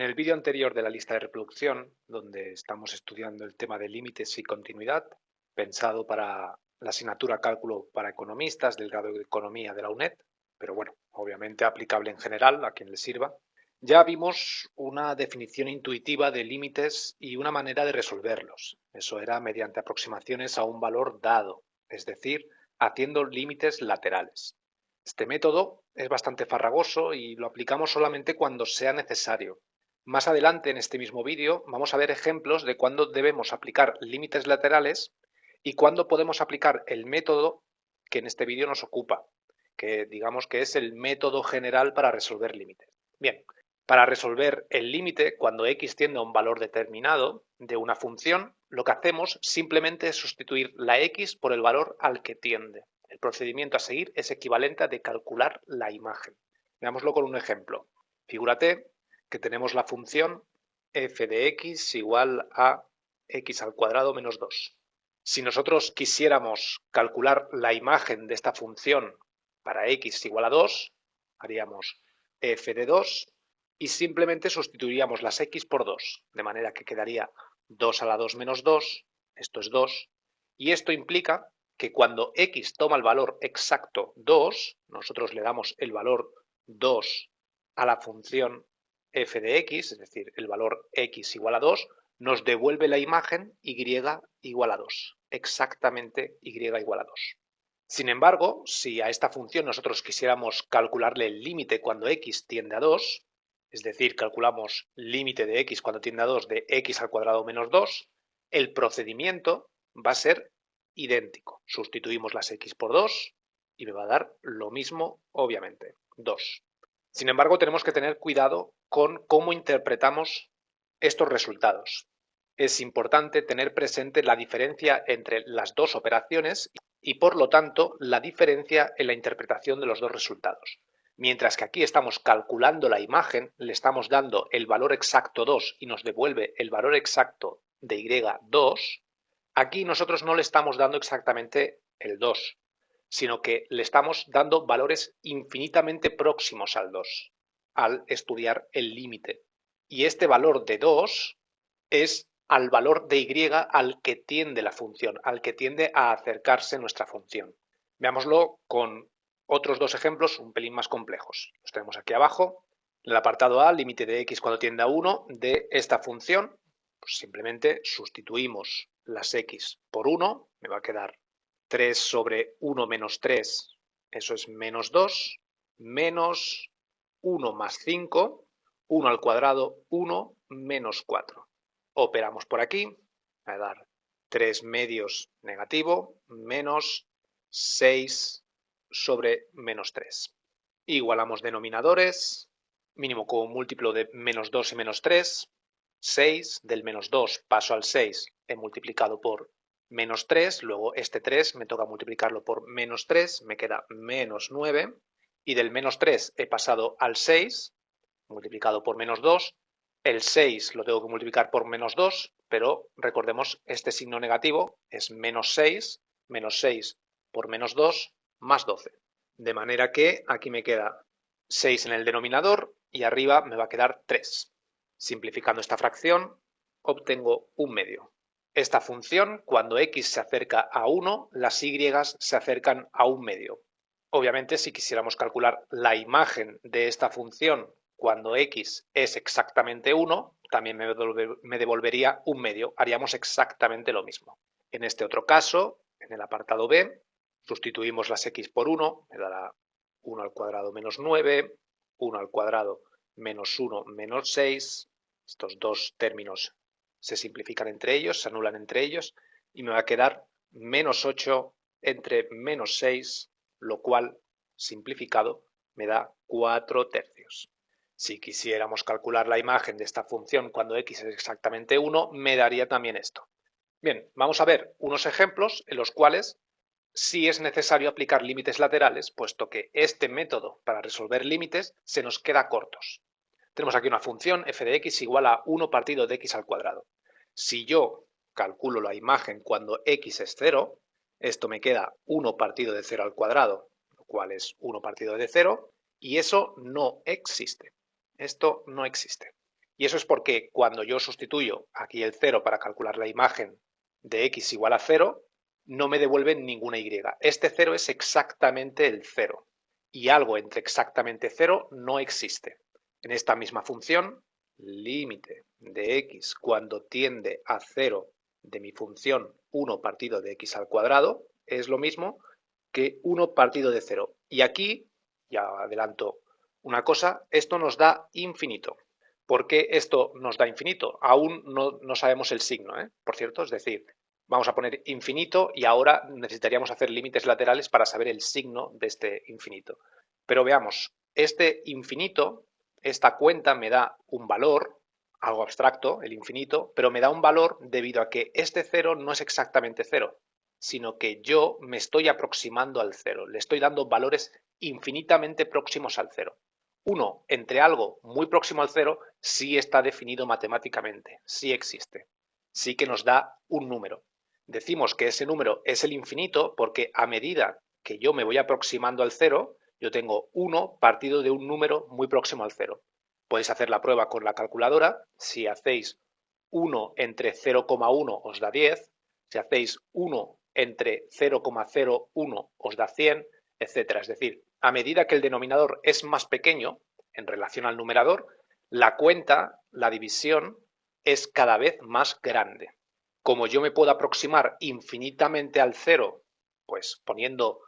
En el vídeo anterior de la lista de reproducción, donde estamos estudiando el tema de límites y continuidad, pensado para la asignatura Cálculo para Economistas del grado de Economía de la UNED, pero bueno, obviamente aplicable en general a quien le sirva, ya vimos una definición intuitiva de límites y una manera de resolverlos. Eso era mediante aproximaciones a un valor dado, es decir, haciendo límites laterales. Este método es bastante farragoso y lo aplicamos solamente cuando sea necesario. Más adelante en este mismo vídeo vamos a ver ejemplos de cuándo debemos aplicar límites laterales y cuándo podemos aplicar el método que en este vídeo nos ocupa, que digamos que es el método general para resolver límites. Bien, para resolver el límite cuando x tiende a un valor determinado de una función, lo que hacemos simplemente es sustituir la x por el valor al que tiende. El procedimiento a seguir es equivalente a de calcular la imagen. Veámoslo con un ejemplo. Figúrate que tenemos la función f de x igual a x al cuadrado menos 2. Si nosotros quisiéramos calcular la imagen de esta función para x igual a 2, haríamos f de 2 y simplemente sustituiríamos las x por 2, de manera que quedaría 2 a la 2 menos 2, esto es 2, y esto implica que cuando x toma el valor exacto 2, nosotros le damos el valor 2 a la función f de x, es decir, el valor x igual a 2, nos devuelve la imagen y igual a 2, exactamente y igual a 2. Sin embargo, si a esta función nosotros quisiéramos calcularle el límite cuando x tiende a 2, es decir, calculamos límite de x cuando tiende a 2 de x al cuadrado menos 2, el procedimiento va a ser idéntico. Sustituimos las x por 2 y me va a dar lo mismo, obviamente, 2. Sin embargo, tenemos que tener cuidado con cómo interpretamos estos resultados. Es importante tener presente la diferencia entre las dos operaciones y, por lo tanto, la diferencia en la interpretación de los dos resultados. Mientras que aquí estamos calculando la imagen, le estamos dando el valor exacto 2 y nos devuelve el valor exacto de y2, aquí nosotros no le estamos dando exactamente el 2, sino que le estamos dando valores infinitamente próximos al 2 al estudiar el límite. Y este valor de 2 es al valor de y al que tiende la función, al que tiende a acercarse nuestra función. Veámoslo con otros dos ejemplos un pelín más complejos. Los tenemos aquí abajo. En el apartado A, límite de x cuando tiende a 1 de esta función, pues simplemente sustituimos las x por 1, me va a quedar 3 sobre 1 menos 3, eso es menos 2, menos 1 más 5, 1 al cuadrado, 1 menos 4. Operamos por aquí, va a dar 3 medios negativo, menos 6 sobre menos 3. Igualamos denominadores, mínimo como múltiplo de menos 2 y menos 3, 6, del menos 2 paso al 6, he multiplicado por menos 3, luego este 3 me toca multiplicarlo por menos 3, me queda menos 9, y del menos 3 he pasado al 6, multiplicado por menos 2, el 6 lo tengo que multiplicar por menos 2, pero recordemos este signo negativo es menos 6 por menos 2 más 12. De manera que aquí me queda 6 en el denominador y arriba me va a quedar 3. Simplificando esta fracción, obtengo un medio. Esta función, cuando x se acerca a 1, las y se acercan a un medio. Obviamente, si quisiéramos calcular la imagen de esta función cuando x es exactamente 1, también me devolvería un medio. Haríamos exactamente lo mismo. En este otro caso, en el apartado B, sustituimos las x por 1, me dará 1 al cuadrado menos 9, 1 al cuadrado menos 1 menos 6. Estos dos términos se simplifican entre ellos, se anulan entre ellos, y me va a quedar menos 8 entre menos 6, lo cual, simplificado, me da 4 tercios. Si quisiéramos calcular la imagen de esta función cuando x es exactamente 1, me daría también esto. Bien, vamos a ver unos ejemplos en los cuales sí es necesario aplicar límites laterales, puesto que este método para resolver límites se nos queda cortos. Tenemos aquí una función f de x igual a 1 partido de x al cuadrado. Si yo calculo la imagen cuando x es 0, esto me queda 1 partido de 0 al cuadrado, lo cual es 1 partido de 0, y eso no existe. Esto no existe. Y eso es porque cuando yo sustituyo aquí el 0 para calcular la imagen de x igual a 0, no me devuelve ninguna y. Este 0 es exactamente el 0 y algo entre exactamente 0 no existe. En esta misma función, límite de x cuando tiende a 0 de mi función 1 partido de x al cuadrado es lo mismo que 1 partido de 0. Y aquí, ya adelanto una cosa, esto nos da infinito. ¿Por qué esto nos da infinito? Aún no sabemos el signo, por cierto, es decir, vamos a poner infinito y ahora necesitaríamos hacer límites laterales para saber el signo de este infinito. Pero veamos, este infinito, esta cuenta me da un valor, algo abstracto, el infinito, pero me da un valor debido a que este cero no es exactamente cero, sino que yo me estoy aproximando al cero, le estoy dando valores infinitamente próximos al cero. Uno entre algo muy próximo al cero sí está definido matemáticamente, sí existe, sí que nos da un número. Decimos que ese número es el infinito porque a medida que yo me voy aproximando al cero, yo tengo 1 partido de un número muy próximo al cero. Podéis hacer la prueba con la calculadora. Si hacéis 1 entre 0,1 os da 10, si hacéis 1 entre 0,01 os da 100, etcétera. Es decir, a medida que el denominador es más pequeño en relación al numerador, la cuenta, la división, es cada vez más grande. Como yo me puedo aproximar infinitamente al cero, pues poniendo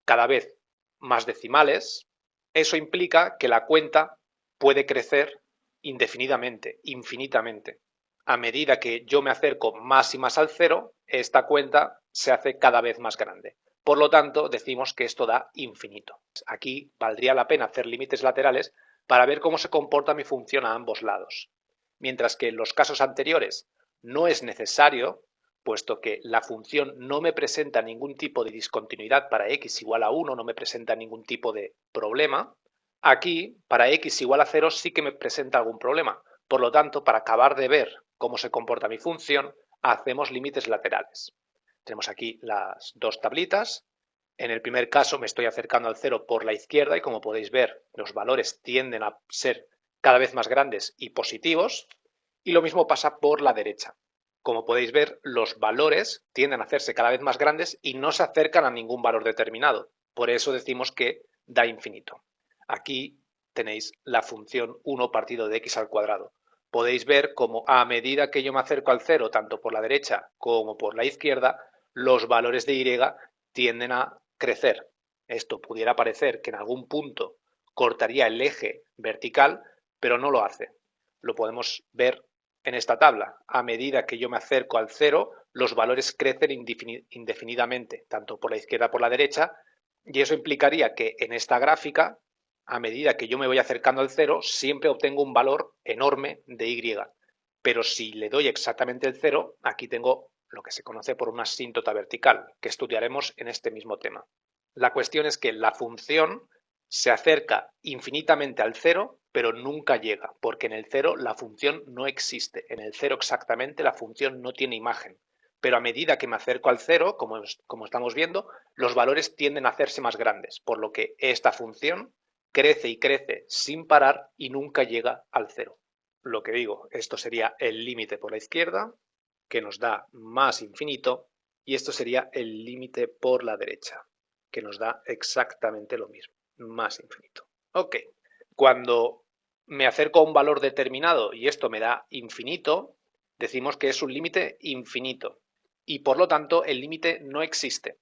cada vez más decimales, eso implica que la cuenta puede crecer indefinidamente, infinitamente. A medida que yo me acerco más y más al cero, esta cuenta se hace cada vez más grande. Por lo tanto, decimos que esto da infinito. Aquí valdría la pena hacer límites laterales para ver cómo se comporta mi función a ambos lados. Mientras que en los casos anteriores no es necesario, puesto que la función no me presenta ningún tipo de discontinuidad para x igual a 1, no me presenta ningún tipo de problema. Aquí, para x igual a 0 sí que me presenta algún problema. Por lo tanto, para acabar de ver cómo se comporta mi función, hacemos límites laterales. Tenemos aquí las dos tablitas. En el primer caso me estoy acercando al 0 por la izquierda y como podéis ver, los valores tienden a ser cada vez más grandes y positivos. Y lo mismo pasa por la derecha. Como podéis ver, los valores tienden a hacerse cada vez más grandes y no se acercan a ningún valor determinado. Por eso decimos que da infinito. Aquí tenéis la función 1 partido de x al cuadrado. Podéis ver cómo a medida que yo me acerco al cero, tanto por la derecha como por la izquierda, los valores de y tienden a crecer. Esto pudiera parecer que en algún punto cortaría el eje vertical, pero no lo hace. Lo podemos ver en esta tabla. A medida que yo me acerco al cero, los valores crecen indefinidamente, tanto por la izquierda como por la derecha, y eso implicaría que en esta gráfica, a medida que yo me voy acercando al cero, siempre obtengo un valor enorme de y. Pero si le doy exactamente el cero, aquí tengo lo que se conoce por una asíntota vertical, que estudiaremos en este mismo tema. La cuestión es que la función se acerca infinitamente al cero, pero nunca llega, porque en el cero la función no existe. En el cero exactamente la función no tiene imagen. Pero a medida que me acerco al cero, como estamos viendo, los valores tienden a hacerse más grandes, por lo que esta función crece y crece sin parar y nunca llega al cero. Lo que digo, esto sería el límite por la izquierda, que nos da más infinito, y esto sería el límite por la derecha, que nos da exactamente lo mismo, más infinito. Ok, cuando me acerco a un valor determinado y esto me da infinito, decimos que es un límite infinito y por lo tanto el límite no existe.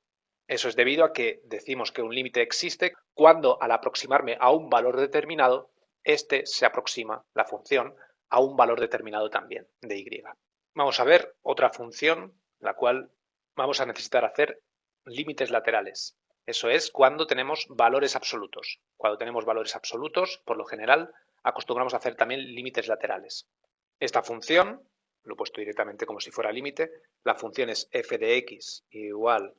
Eso es debido a que decimos que un límite existe cuando al aproximarme a un valor determinado, este se aproxima, la función, a un valor determinado también de y. Vamos a ver otra función, la cual vamos a necesitar hacer límites laterales. Eso es cuando tenemos valores absolutos. Cuando tenemos valores absolutos, por lo general, acostumbramos a hacer también límites laterales. Esta función, lo he puesto directamente como si fuera límite, la función es f de x igual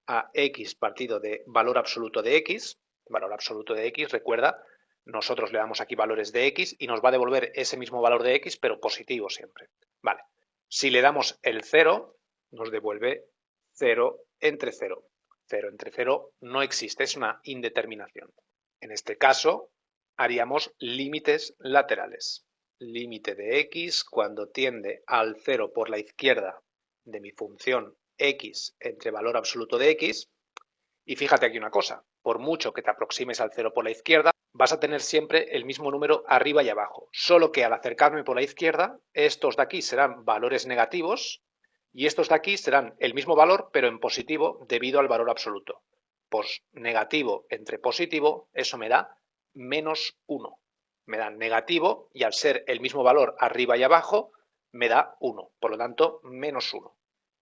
a x partido de valor absoluto de x. Valor absoluto de x, recuerda, nosotros le damos aquí valores de x y nos va a devolver ese mismo valor de x, pero positivo siempre. Vale. Si le damos el 0, nos devuelve 0 entre 0. 0 entre 0 no existe, es una indeterminación. En este caso, haríamos límites laterales. límite de x cuando tiende al 0 por la izquierda de mi función x entre valor absoluto de x. Y fíjate aquí una cosa, por mucho que te aproximes al 0 por la izquierda, vas a tener siempre el mismo número arriba y abajo, solo que al acercarme por la izquierda, estos de aquí serán valores negativos y estos de aquí serán el mismo valor pero en positivo debido al valor absoluto. Pues negativo entre positivo, eso me da menos 1. Me da negativo y al ser el mismo valor arriba y abajo, me da 1. Por lo tanto, menos 1.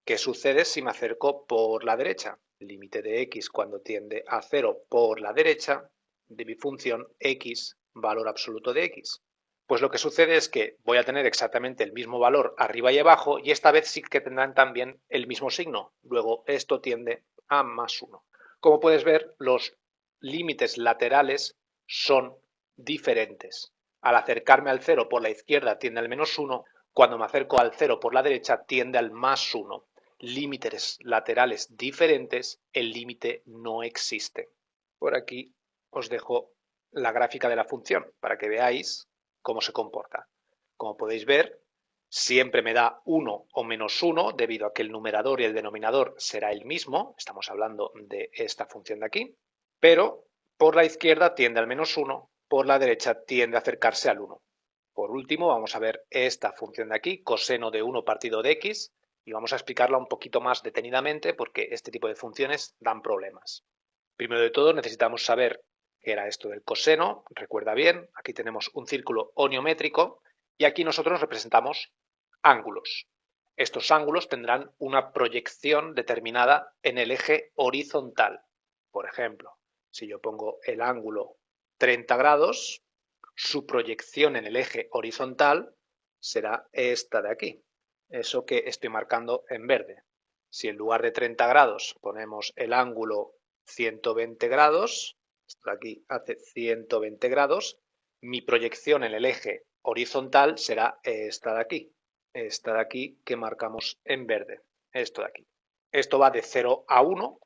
¿Qué sucede si me acerco por la derecha? Límite de x cuando tiende a 0 por la derecha de mi función x, valor absoluto de x. Pues lo que sucede es que voy a tener exactamente el mismo valor arriba y abajo y esta vez sí que tendrán también el mismo signo. Luego esto tiende a más 1. Como puedes ver, los límites laterales son diferentes. Al acercarme al 0 por la izquierda tiende al menos 1, cuando me acerco al 0 por la derecha tiende al más 1. Límites laterales diferentes, el límite no existe. Por aquí os dejo la gráfica de la función para que veáis cómo se comporta. Como podéis ver, siempre me da 1 o menos 1 debido a que el numerador y el denominador será el mismo, estamos hablando de esta función de aquí, pero por la izquierda tiende al menos 1, por la derecha tiende a acercarse al 1. Por último, vamos a ver esta función de aquí, coseno de 1 partido de x, y vamos a explicarla un poquito más detenidamente porque este tipo de funciones dan problemas. Primero de todo necesitamos saber qué era esto del coseno. Recuerda bien, aquí tenemos un círculo oniométrico y aquí nosotros representamos ángulos. Estos ángulos tendrán una proyección determinada en el eje horizontal. Por ejemplo, si yo pongo el ángulo 30 grados, su proyección en el eje horizontal será esta de aquí, eso que estoy marcando en verde. Si en lugar de 30 grados ponemos el ángulo 120 grados, esto de aquí hace 120 grados, mi proyección en el eje horizontal será esta de aquí que marcamos en verde, esto de aquí. Esto va de 0 a 1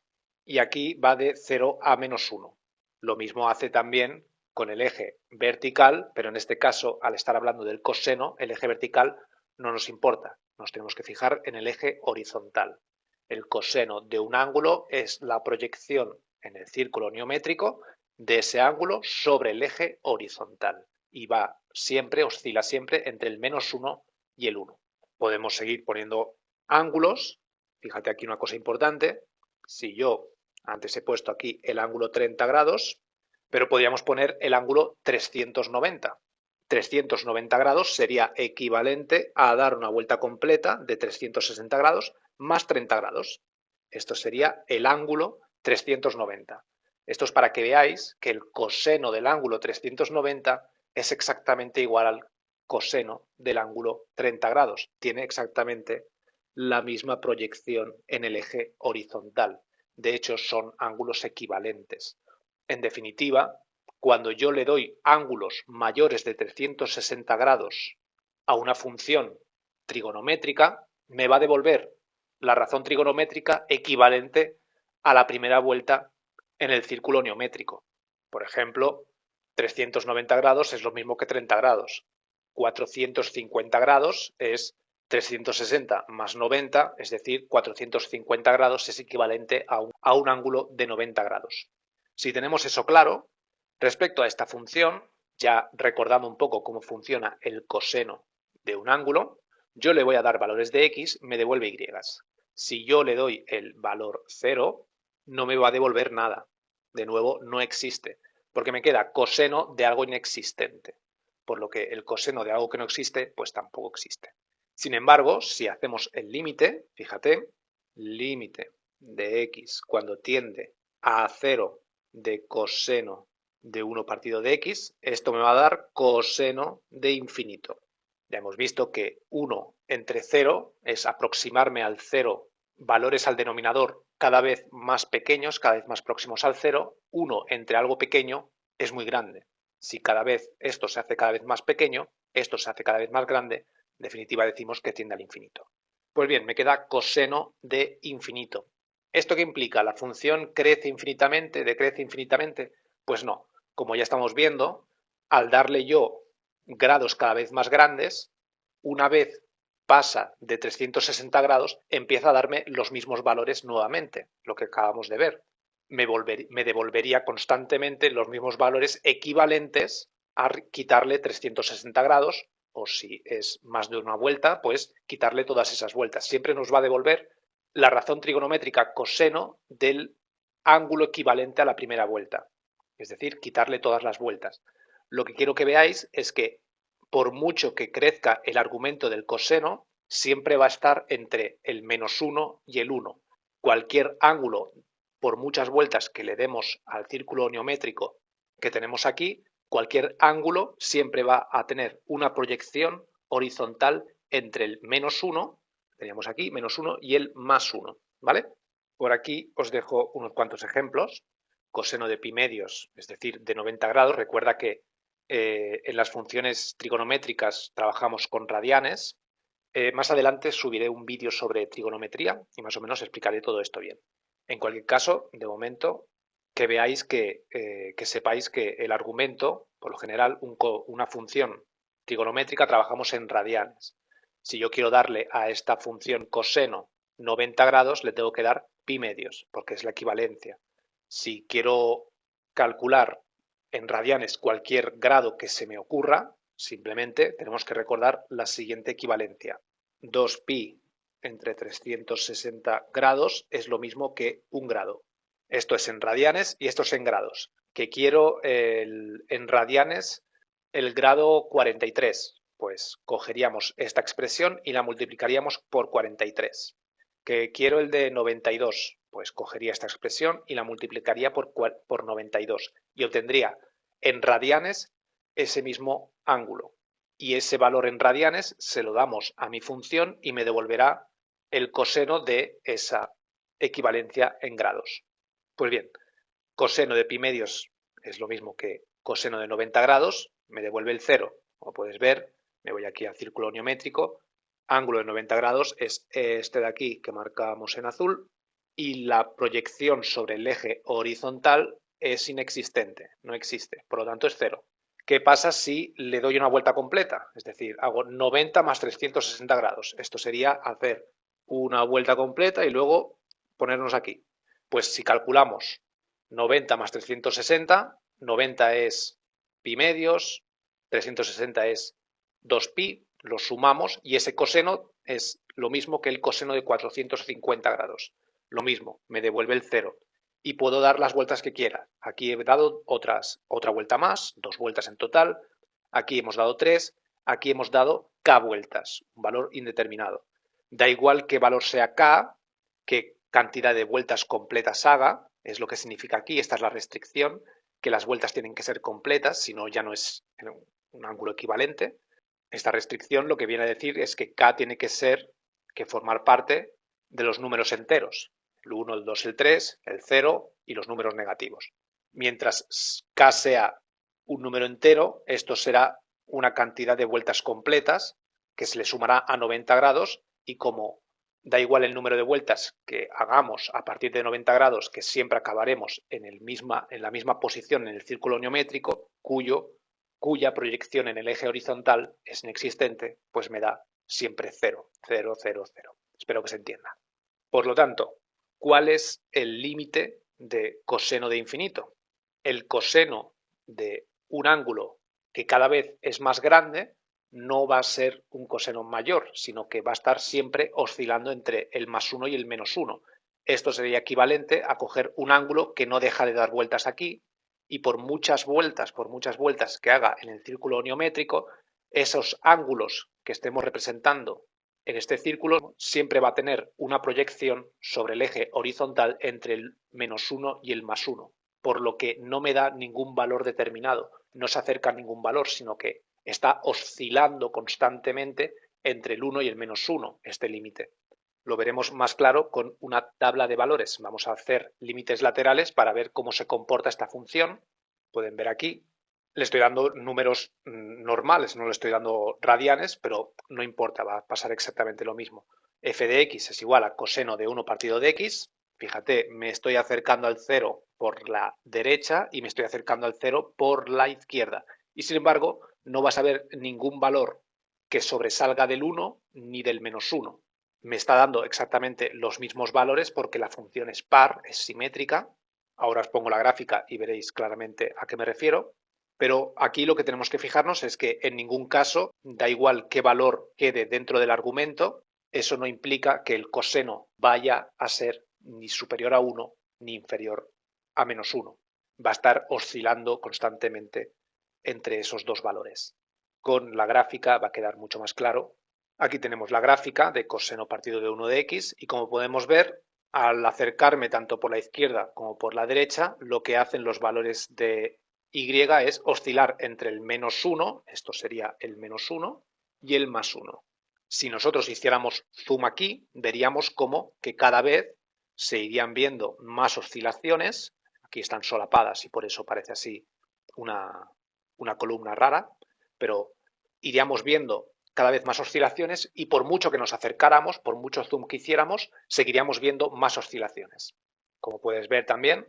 y aquí va de 0 a menos 1. Lo mismo hace también con el eje vertical, pero en este caso, al estar hablando del coseno, el eje vertical no nos importa, nos tenemos que fijar en el eje horizontal. El coseno de un ángulo es la proyección en el círculo oniométrico de ese ángulo sobre el eje horizontal y va siempre, oscila siempre entre el menos 1 y el 1. Podemos seguir poniendo ángulos, fíjate aquí una cosa importante, si yo antes he puesto aquí el ángulo 30 grados, pero podríamos poner el ángulo 390. 390 grados sería equivalente a dar una vuelta completa de 360 grados más 30 grados. Esto sería el ángulo 390. Esto es para que veáis que el coseno del ángulo 390 es exactamente igual al coseno del ángulo 30 grados. Tiene exactamente la misma proyección en el eje horizontal. De hecho, son ángulos equivalentes. En definitiva, cuando yo le doy ángulos mayores de 360 grados a una función trigonométrica, me va a devolver la razón trigonométrica equivalente a la primera vuelta en el círculo neométrico. Por ejemplo, 390 grados es lo mismo que 30 grados. 450 grados es 360 más 90, es decir, 450 grados es equivalente a un ángulo de 90 grados. Si tenemos eso claro, respecto a esta función, ya recordando un poco cómo funciona el coseno de un ángulo, yo le voy a dar valores de x, me devuelve y. Si yo le doy el valor 0, no me va a devolver nada. De nuevo, no existe, porque me queda coseno de algo inexistente. Por lo que el coseno de algo que no existe, pues tampoco existe. Sin embargo, si hacemos el límite, fíjate, límite de x cuando tiende a 0 de coseno de 1 partido de x, esto me va a dar coseno de infinito. Ya hemos visto que 1 entre 0 es aproximarme al 0 valores al denominador cada vez más pequeños, cada vez más próximos al 0. 1 entre algo pequeño es muy grande. Si cada vez esto se hace cada vez más pequeño, esto se hace cada vez más grande, en definitiva decimos que tiende al infinito. Pues bien, me queda coseno de infinito. ¿Esto qué implica? ¿La función crece infinitamente, decrece infinitamente? Pues no. Como ya estamos viendo, al darle yo grados cada vez más grandes, una vez pasa de 360 grados, empieza a darme los mismos valores nuevamente, lo que acabamos de ver. Me devolvería constantemente los mismos valores equivalentes a quitarle 360 grados, o si es más de una vuelta, pues quitarle todas esas vueltas. Siempre nos va a devolver la razón trigonométrica coseno del ángulo equivalente a la primera vuelta. Es decir, quitarle todas las vueltas. Lo que quiero que veáis es que por mucho que crezca el argumento del coseno, siempre va a estar entre el -1 y el 1. Cualquier ángulo, por muchas vueltas que le demos al círculo oniométrico que tenemos aquí, cualquier ángulo siempre va a tener una proyección horizontal entre el -1, teníamos aquí, -1, y el +1, ¿vale? Por aquí os dejo unos cuantos ejemplos. Coseno de pi medios, es decir, de 90 grados. Recuerda que en las funciones trigonométricas trabajamos con radianes. Más adelante subiré un vídeo sobre trigonometría y más o menos explicaré todo esto bien. En cualquier caso, de momento, que veáis que sepáis que el argumento, por lo general, una función trigonométrica trabajamos en radianes. Si yo quiero darle a esta función coseno 90 grados, le tengo que dar pi medios, porque es la equivalencia. Si quiero calcular en radianes cualquier grado que se me ocurra, simplemente tenemos que recordar la siguiente equivalencia. 2pi entre 360 grados es lo mismo que un grado. Esto es en radianes y esto es en grados. Que quiero en radianes el grado 43, pues cogeríamos esta expresión y la multiplicaríamos por 43. Que quiero el de 92, pues cogería esta expresión y la multiplicaría por 92 y obtendría en radianes ese mismo ángulo. Y ese valor en radianes se lo damos a mi función y me devolverá el coseno de esa equivalencia en grados. Pues bien, coseno de pi medios es lo mismo que coseno de 90 grados, me devuelve el cero. Como puedes ver, me voy aquí al círculo oniométrico, ángulo de 90 grados es este de aquí que marcamos en azul y la proyección sobre el eje horizontal es inexistente, no existe, por lo tanto es cero. ¿Qué pasa si le doy una vuelta completa? Es decir, hago 90 más 360 grados. Esto sería hacer una vuelta completa y luego ponernos aquí. Pues si calculamos 90 más 360, 90 es pi medios, 360 es 2pi, lo sumamos y ese coseno es lo mismo que el coseno de 450 grados. Lo mismo, me devuelve el cero y puedo dar las vueltas que quiera. Aquí he dado otra vuelta más, 2 vueltas en total. Aquí hemos dado 3, aquí hemos dado k vueltas, un valor indeterminado. Da igual qué valor sea k, qué cantidad de vueltas completas haga, es lo que significa aquí, esta es la restricción, que las vueltas tienen que ser completas, si no ya no es un ángulo equivalente. Esta restricción lo que viene a decir es que k tiene que formar parte de los números enteros, el 1, el 2, el 3, el 0 y los números negativos. Mientras k sea un número entero, esto será una cantidad de vueltas completas que se le sumará a 90 grados y como da igual el número de vueltas que hagamos a partir de 90 grados, que siempre acabaremos en la misma posición en el círculo oniométrico, cuya proyección en el eje horizontal es inexistente, pues me da siempre 0, 0, 0, 0. Espero que se entienda. Por lo tanto, ¿cuál es el límite de coseno de infinito? El coseno de un ángulo que cada vez es más grande no va a ser un coseno mayor, sino que va a estar siempre oscilando entre el +1 y el -1. Esto sería equivalente a coger un ángulo que no deja de dar vueltas aquí y por muchas vueltas que haga en el círculo oniométrico, esos ángulos que estemos representando en este círculo siempre va a tener una proyección sobre el eje horizontal entre el -1 y el +1, por lo que no me da ningún valor determinado, no se acerca a ningún valor, sino que está oscilando constantemente entre el 1 y el -1, este límite. Lo veremos más claro con una tabla de valores. Vamos a hacer límites laterales para ver cómo se comporta esta función. Pueden ver aquí, le estoy dando números normales, no le estoy dando radianes, pero no importa, va a pasar exactamente lo mismo. F de x es igual a coseno de 1 partido de x. Fíjate, me estoy acercando al 0 por la derecha y me estoy acercando al 0 por la izquierda. Y sin embargo, no vas a ver ningún valor que sobresalga del 1 ni del -1. Me está dando exactamente los mismos valores porque la función es par, es simétrica. Ahora os pongo la gráfica y veréis claramente a qué me refiero. Pero aquí lo que tenemos que fijarnos es que en ningún caso, da igual qué valor quede dentro del argumento, eso no implica que el coseno vaya a ser ni superior a 1 ni inferior a -1. Va a estar oscilando constantemente entre esos dos valores. Con la gráfica va a quedar mucho más claro. Aquí tenemos la gráfica de coseno partido de 1 de x y como podemos ver, al acercarme tanto por la izquierda como por la derecha, lo que hacen los valores de y es oscilar entre el -1, esto sería el -1, y el +1. Si nosotros hiciéramos zoom aquí, veríamos como que cada vez se irían viendo más oscilaciones. Aquí están solapadas y por eso parece así una columna rara, pero iríamos viendo cada vez más oscilaciones y por mucho que nos acercáramos, por mucho zoom que hiciéramos, seguiríamos viendo más oscilaciones. Como puedes ver también,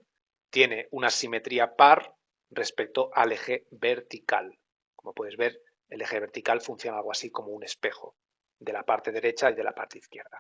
tiene una simetría par respecto al eje vertical. Como puedes ver, el eje vertical funciona algo así como un espejo de la parte derecha y de la parte izquierda.